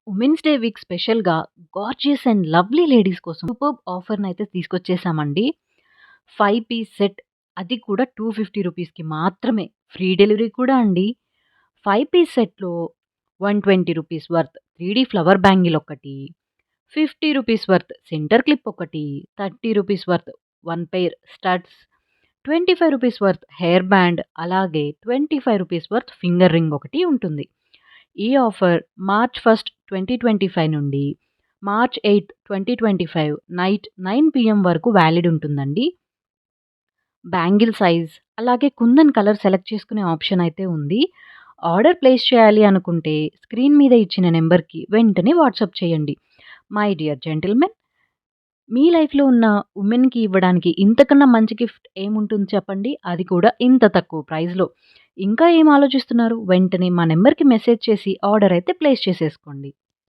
Women's day week స్పెషల్‌గా gorgeous and lovely ladies కోసం superb ఆఫర్‌నైతే తీసుకొచ్చేసామండి. 5 piece set అది కూడా రూ. 250కి మాత్రమే. ఫ్రీ డెలివరీ కూడా అండి. 5 పీస్ సెట్‌లో రూ. 120 వర్త్ 3 ఫ్లవర్ బ్యాంగిల్ ఒకటి, రూ. 50 వర్త్ సెంటర్ క్లిప్ ఒకటి, రూ. 30 వర్త్ 1 పెయిర్ స్టడ్స్, రూ. 25 వర్త్ హెయిర్ బ్యాండ్, అలాగే రూ. 25 వర్త్ ఫింగర్ రింగ్ ఒకటి ఉంటుంది. ఈ ఆఫర్ మార్చ్ 1, 2025 నుండి మార్చ్ 8, 2025 నైట్ 9 పీఎం వరకు వ్యాలిడ్ ఉంటుందండి. బ్యాంగిల్ సైజ్, అలాగే కుందన్ కలర్ సెలెక్ట్ చేసుకునే ఆప్షన్ అయితే ఉంది. ఆర్డర్ ప్లేస్ చేయాలి అనుకుంటే స్క్రీన్ మీద ఇచ్చిన నెంబర్‌కి వెంటనే వాట్సాప్ చేయండి. మై డియర్ జెంటిల్‌మెన్, మీ లైఫ్‌లో ఉన్న వుమెన్‌కి ఇవ్వడానికి ఇంతకన్నా మంచి గిఫ్ట్ ఏముంటుంది చెప్పండి? అది కూడా ఇంత తక్కువ ప్రైస్‌లో. ఇంకా ఏం ఆలోచిస్తున్నారు? వెంటనే మా నంబర్‌కి మెసేజ్ చేసి ఆర్డర్ అయితే ప్లేస్ చేసేసుకోండి.